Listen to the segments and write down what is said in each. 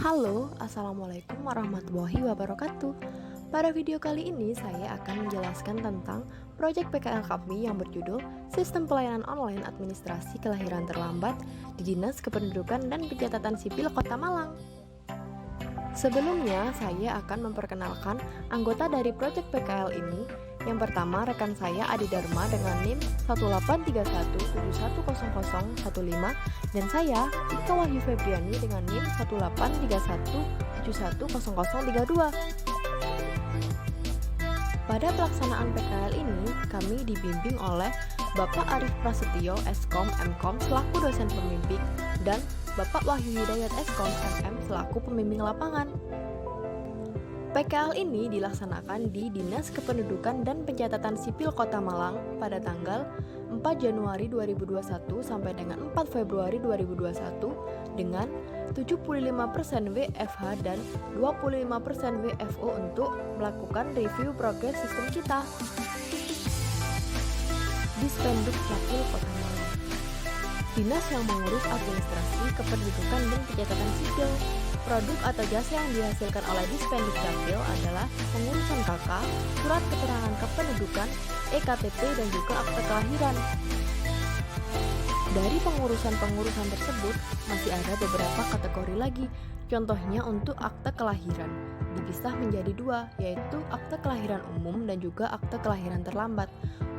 Halo, Assalamualaikum warahmatullahi wabarakatuh. Pada video kali ini saya akan menjelaskan tentang proyek PKL kami yang berjudul Sistem Pelayanan Online Administrasi Kelahiran Terlambat di Dinas Kependudukan dan Pencatatan Sipil Kota Malang. Sebelumnya, saya akan memperkenalkan anggota dari proyek PKL ini. Yang pertama, rekan saya Adi Dharma dengan NIM 18317100015 dan saya Ika Wahyu Febriani dengan NIM 18317100032. Pada pelaksanaan PKL ini, kami dibimbing oleh Bapak Arif Prasetyo, Eskom Mkom selaku dosen pembimbing dan Bapak Wahyu Hidayat Eskom MM selaku pembimbing lapangan. PKL ini dilaksanakan di Dinas Kependudukan dan Pencatatan Sipil Kota Malang pada tanggal 4 Januari 2021 sampai dengan 4 Februari 2021 dengan 75% WFH dan 25% WFO untuk melakukan review progres sistem kita. Dispenduk Capil Kota Malang, dinas yang mengurus administrasi kependudukan dan pencatatan sipil. Produk atau jasa yang dihasilkan oleh Dispenduk Capil adalah pengurusan KK, surat keterangan kependudukan, EKTP, dan juga akte kelahiran. Dari pengurusan tersebut, masih ada beberapa kategori lagi. Contohnya untuk akte kelahiran, dipisah menjadi dua, yaitu akte kelahiran umum dan juga akte kelahiran terlambat.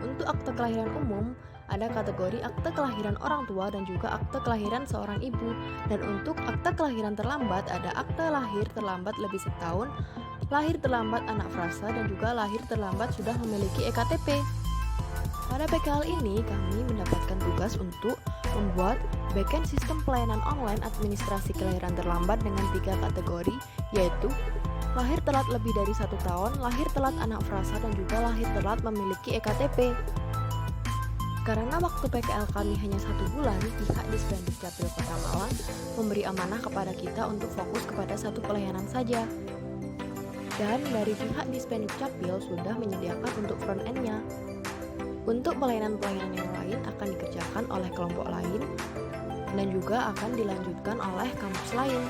Untuk akte kelahiran umum, ada kategori akte kelahiran orang tua dan juga akte kelahiran seorang ibu. Dan untuk akte kelahiran terlambat, ada akte lahir terlambat lebih setahun, lahir terlambat anak frasa, dan juga lahir terlambat sudah memiliki EKTP. Pada PKL ini, kami mendapatkan tugas untuk membuat backend sistem pelayanan online administrasi kelahiran terlambat dengan 3 kategori, yaitu lahir telat lebih dari 1 tahun, lahir telat anak frasa, dan juga lahir telat memiliki EKTP. Karena waktu PKL kami hanya 1 bulan, pihak Dispenduk Capil Kota Malang memberi amanah kepada kita untuk fokus kepada satu pelayanan saja. Dan dari pihak Dispenduk Capil sudah menyediakan untuk front end-nya. Untuk pelayanan-pelayanan yang lain akan dikerjakan oleh kelompok lain dan juga akan dilanjutkan oleh kampus lain.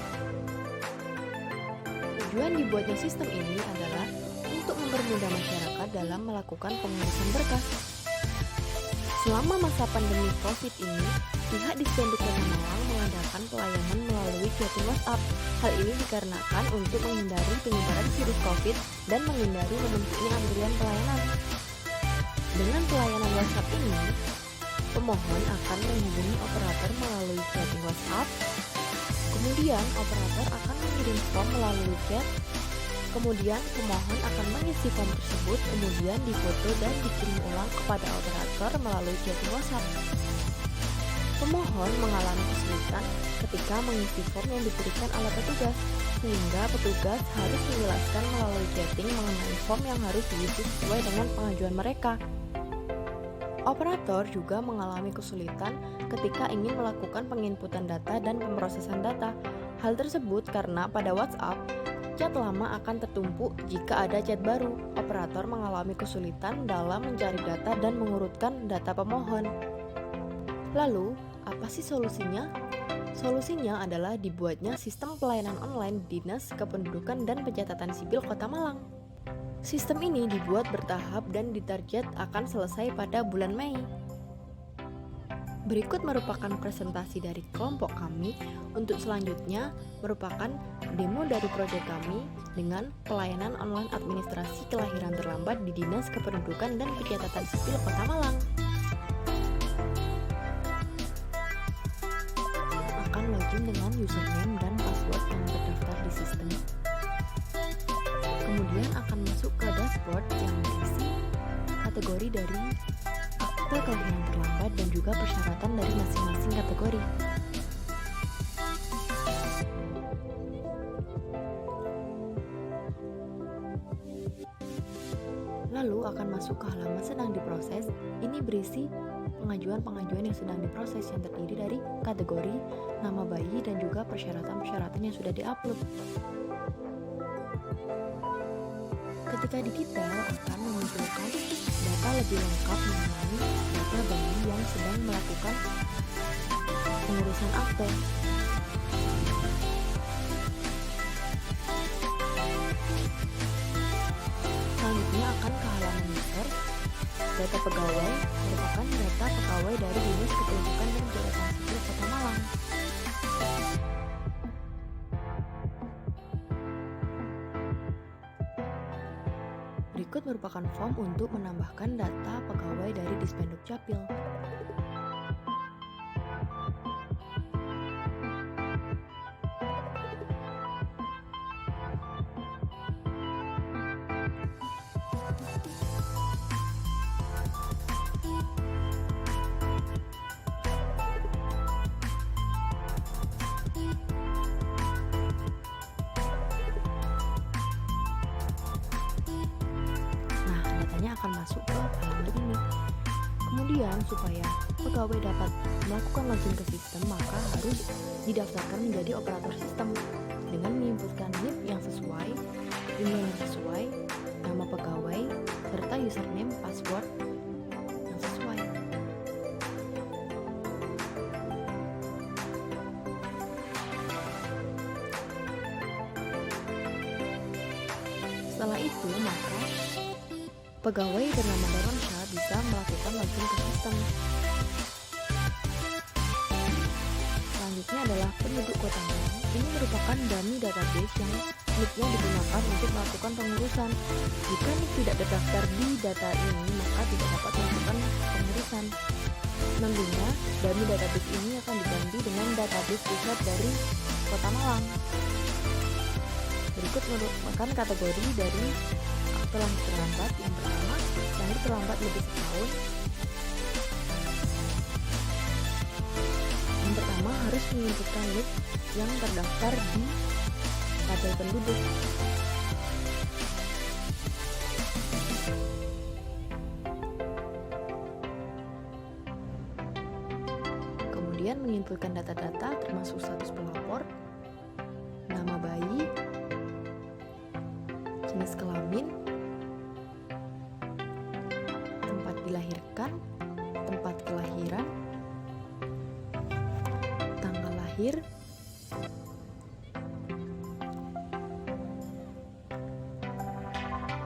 Tujuan dibuatnya sistem ini adalah untuk mempermudah masyarakat dalam melakukan pengurusan berkas. Selama masa pandemi COVID ini, pihak Dispenduk Kota Malang mengadakan pelayanan melalui chatting WhatsApp. Hal ini dikarenakan untuk menghindari penyebaran virus COVID dan menghindari menumpuknya antrian pelayanan. Dengan pelayanan WhatsApp ini, pemohon akan menghubungi operator melalui chatting WhatsApp. Kemudian, operator akan mengirim form melalui chat. Kemudian pemohon akan mengisi form tersebut, kemudian difoto dan dikirim ulang kepada operator melalui chatting WhatsApp. Pemohon mengalami kesulitan ketika mengisi form yang diberikan oleh petugas, sehingga petugas harus menjelaskan melalui chatting mengenai form yang harus diisi sesuai dengan pengajuan mereka. Operator juga mengalami kesulitan ketika ingin melakukan penginputan data dan pemrosesan data. Hal tersebut karena pada WhatsApp, chat lama akan tertumpuk jika ada chat baru. Operator mengalami kesulitan dalam mencari data dan mengurutkan data pemohon. Lalu, apa sih solusinya? Solusinya adalah dibuatnya sistem pelayanan online Dinas Kependudukan dan Pencatatan Sipil Kota Malang. Sistem ini dibuat bertahap dan ditarget akan selesai pada bulan Mei. Berikut merupakan presentasi dari kelompok kami. Untuk selanjutnya merupakan demo dari proyek kami dengan pelayanan online administrasi kelahiran terlambat di Dinas Kependudukan dan Pencatatan Sipil Kota Malang. Akan login dengan username dan password yang terdaftar di sistem. Kemudian akan masuk ke dashboard yang berisi kategori dari akte kelahiran terlambat dan juga persyaratan dari masing-masing kategori. Lalu akan masuk ke halaman sedang diproses. Ini berisi pengajuan-pengajuan yang sedang diproses yang terdiri dari kategori, nama bayi, dan juga persyaratan-persyaratan yang sudah diupload. Ketika digital akan memunculkan data lebih lengkap mengenai data bayi yang sedang melakukan pengurusan akte. Data pegawai merupakan data pegawai dari Dinas Kependudukan dan Catatan Sipil Kota Malang. Berikut merupakan form untuk menambahkan data pegawai dari Dispenduk Capil. Nah, datanya akan masuk ke halaman ini. Kemudian, supaya pegawai dapat melakukan login ke sistem, maka harus didaftarkan menjadi operator sistem dengan menginputkan NIP yang sesuai, email yang sesuai, nama pegawai, serta username password yang sesuai. Setelah itu, maka pegawai bernama Darwansyah bisa melakukan login ke sistem. Selanjutnya adalah penduduk Kota Malang. Ini merupakan dummy database yang NIK-nya digunakan untuk melakukan pengurusan. Jika NIK tidak terdaftar di data ini, maka tidak dapat melakukan pengurusan. Nantinya, dummy database ini akan diganti dengan database pusat dari Kota Malang. Berikut merupakan kategori dari akte lahir terlambat. Yang pertama, lahir terlambat lebih setahun. Yang pertama harus menginputkan NIK yang terdaftar di tabel penduduk. Kemudian menginputkan data-data termasuk status pelapor, nama bayi, jenis kelamin, tempat dilahirkan, tempat kelahiran, tanggal lahir,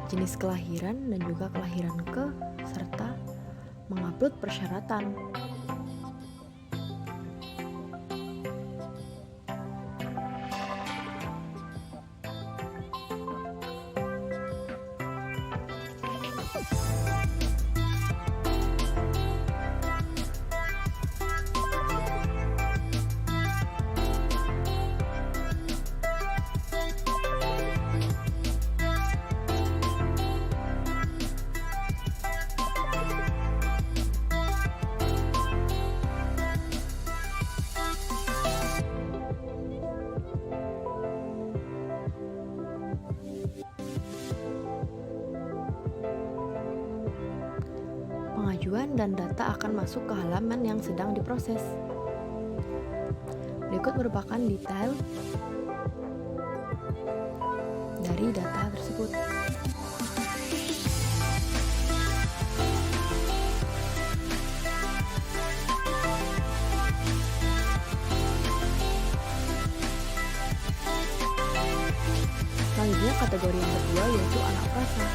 jenis kelahiran dan juga kelahiran ke, serta mengupload persyaratan. Pengajuan dan data akan masuk ke halaman yang sedang diproses. Berikut merupakan detail dari data tersebut. Selanjutnya kategori yang kedua yaitu anak frasa.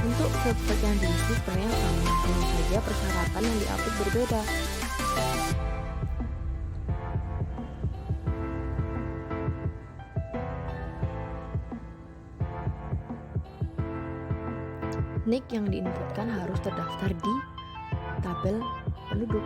Untuk website yang diisi sebenarnya sama, hanya saja persyaratan yang diupload berbeda. NIK yang diinputkan harus terdaftar di tabel penduduk.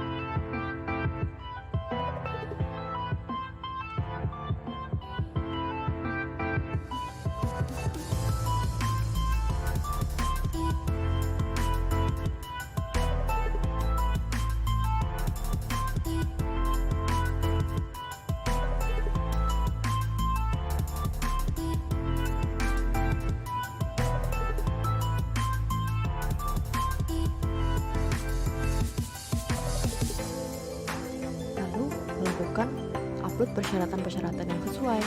Lakukan upload persyaratan-persyaratan yang sesuai.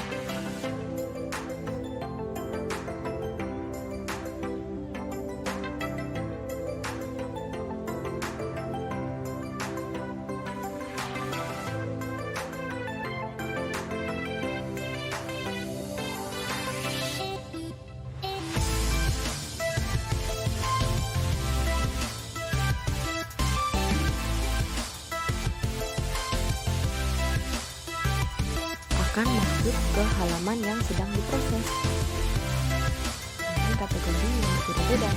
akan masuk ke halaman yang sedang diproses. Ini kategori yang berbeda-beda.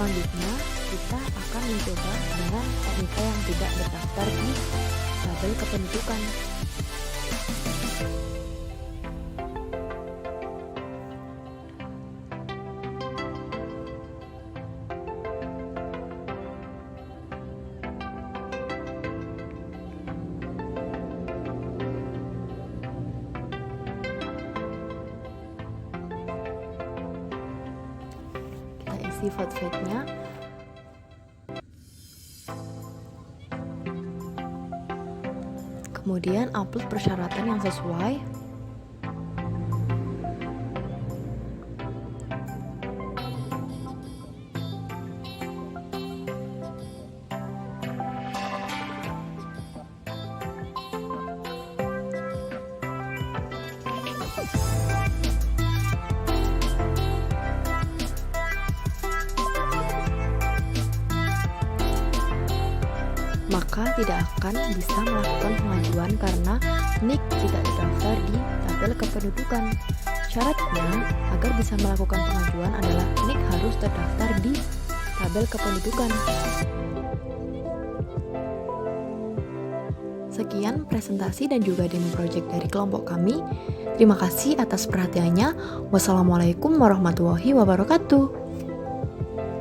Selanjutnya, kita akan mencoba dengan NIK yang tidak terdaftar di tabel kependudukan. Kita isi vote file-nya. Kemudian upload persyaratan yang sesuai. Maka tidak akan bisa melakukan pengajuan karena NIK tidak terdaftar di tabel kependudukan. Syaratnya, agar bisa melakukan pengajuan adalah NIK harus terdaftar di tabel kependudukan. Sekian presentasi dan juga demo project dari kelompok kami. Terima kasih atas perhatiannya. Wassalamualaikum warahmatullahi wabarakatuh.